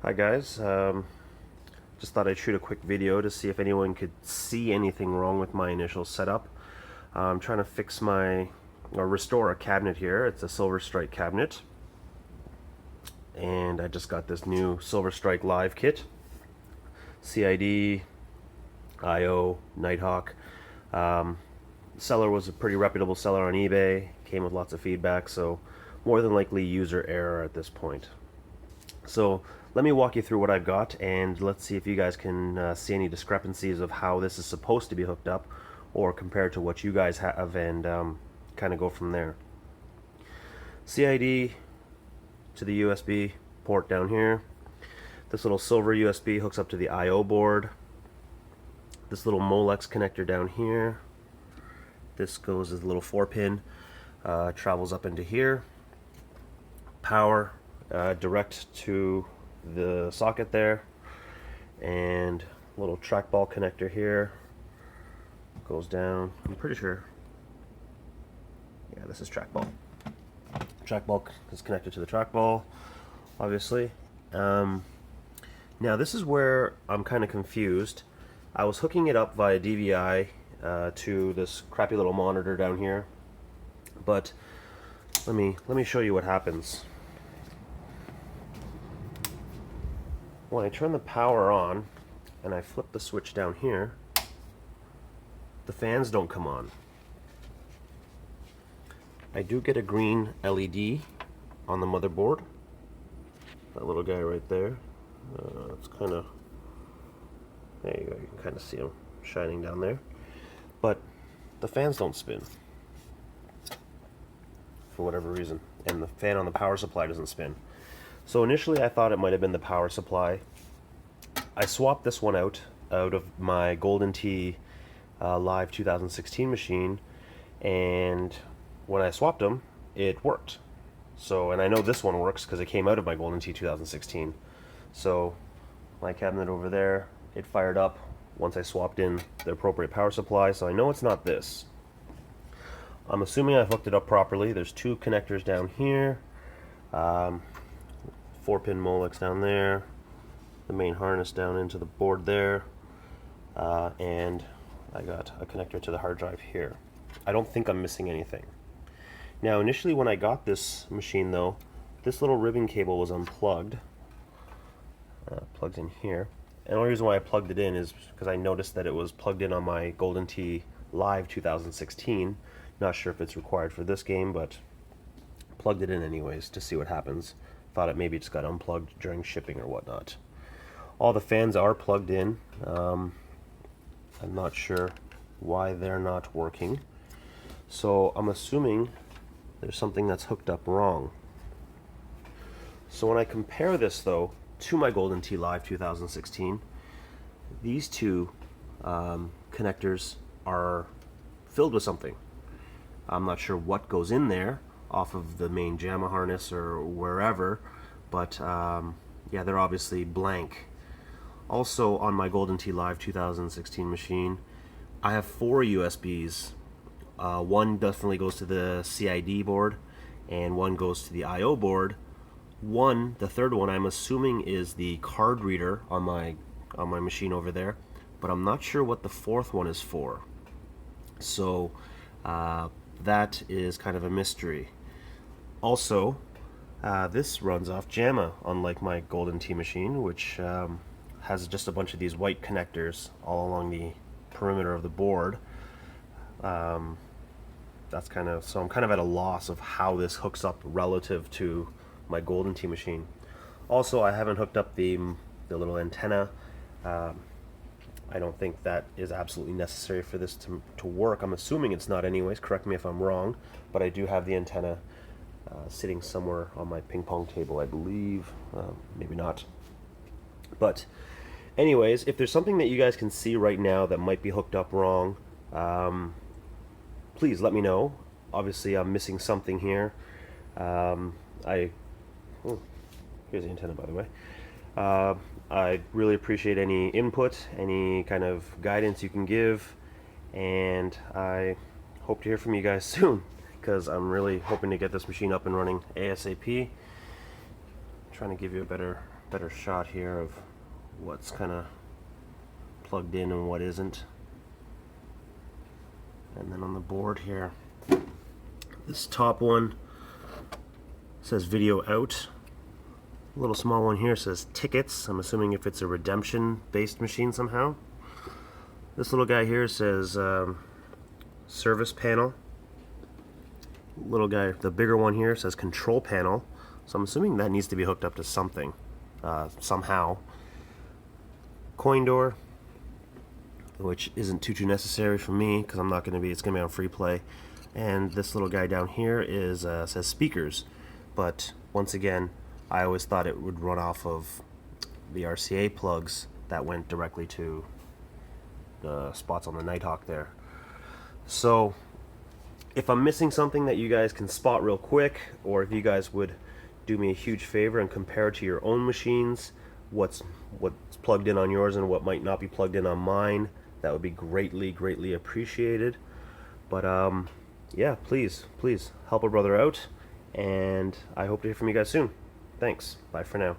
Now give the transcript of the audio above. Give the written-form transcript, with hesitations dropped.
Hi guys, just thought I'd shoot a quick video to see if anyone could see anything wrong with my initial setup. I'm trying to fix or restore a cabinet here. It's a Silver Strike cabinet, and I just got this new Silver Strike Live kit. CID, IO, Nighthawk. Seller was a pretty reputable seller on eBay, came with lots of feedback, so more than likely user error at this point. So let me walk you through what I've got, and let's see if you guys can see any discrepancies of how this is supposed to be hooked up or compared to what you guys have, and kind of go from there. CID to the USB port down here. This little silver USB hooks up to the IO board. This little Molex connector down here. This goes as a little 4-pin, travels up into here. Power direct to the socket there, and a little trackball connector here goes down. I'm pretty sure, yeah, this is trackball. Trackball is connected to the trackball, obviously. Now this is where I'm kind of confused. I was hooking it up via DVI to this crappy little monitor down here, but let me show you what happens. When I turn the power on and I flip the switch down here, the fans don't come on. I do get a green LED on the motherboard. That little guy right there. It's kind of, there you go, you can kind of see him shining down there. But the fans don't spin for whatever reason, and the fan on the power supply doesn't spin. So initially I thought it might have been the power supply. I swapped this one out of my Golden Tee Live 2016 machine, and when I swapped them, it worked. So, and I know this one works because it came out of my Golden Tee 2016. So my cabinet over there, it fired up once I swapped in the appropriate power supply, so I know it's not this. I'm assuming I hooked it up properly. There's two connectors down here. 4-pin Molex down there, the main harness down into the board there, and I got a connector to the hard drive here. I don't think I'm missing anything. Now initially when I got this machine though, this little ribbon cable was unplugged. Plugs in here. And the only reason why I plugged it in is because I noticed that it was plugged in on my Golden Tee Live 2016. Not sure if it's required for this game, but plugged it in anyways to see what happens. Thought it maybe just got unplugged during shipping or whatnot. All the fans are plugged in. I'm not sure why they're not working. So I'm assuming there's something that's hooked up wrong. So when I compare this though to my Golden Tee Live 2016, these two connectors are filled with something. I'm not sure what goes in there off of the main JAMA harness or wherever, but yeah, they're obviously blank. Also on my Golden Tee Live 2016 machine, I have 4 USBs. One definitely goes to the CID board, and one goes to the IO board. The third one, I'm assuming is the card reader on my machine over there, but I'm not sure what the fourth one is for. So that is kind of a mystery. Also, this runs off JAMA, unlike my Golden Tee machine, which has just a bunch of these white connectors all along the perimeter of the board. That's kind of, so I'm kind of at a loss of how this hooks up relative to my Golden Tee machine. Also, I haven't hooked up the little antenna. I don't think that is absolutely necessary for this to work. I'm assuming it's not anyways, correct me if I'm wrong, but I do have the antenna sitting somewhere on my ping pong table, I believe. Maybe not. But anyways, if there's something that you guys can see right now that might be hooked up wrong, please let me know. Obviously I'm missing something here. Here's the antenna, by the way. I really appreciate any input, any kind of guidance you can give, and I hope to hear from you guys soon, because I'm really hoping to get this machine up and running ASAP. Trying to give you a better better shot here of what's kind of plugged in and what isn't. And then on the board here, this top one says video out. A little small one here says tickets. I'm assuming if it's a redemption based machine somehow. This little guy here says service panel. Little guy, the bigger one here says control panel. So I'm assuming that needs to be hooked up to something somehow. Coin door, which isn't too necessary for me because I'm not going to be, it's going to be on free play. And this little guy down here is says speakers, but once again, I always thought it would run off of the RCA plugs that went directly to the spots on the Nighthawk there. So if I'm missing something that you guys can spot real quick, or if you guys would do me a huge favor and compare to your own machines what's plugged in on yours and what might not be plugged in on mine, that would be greatly appreciated. But yeah, please help a brother out, and I hope to hear from you guys soon. Thanks. Bye for now.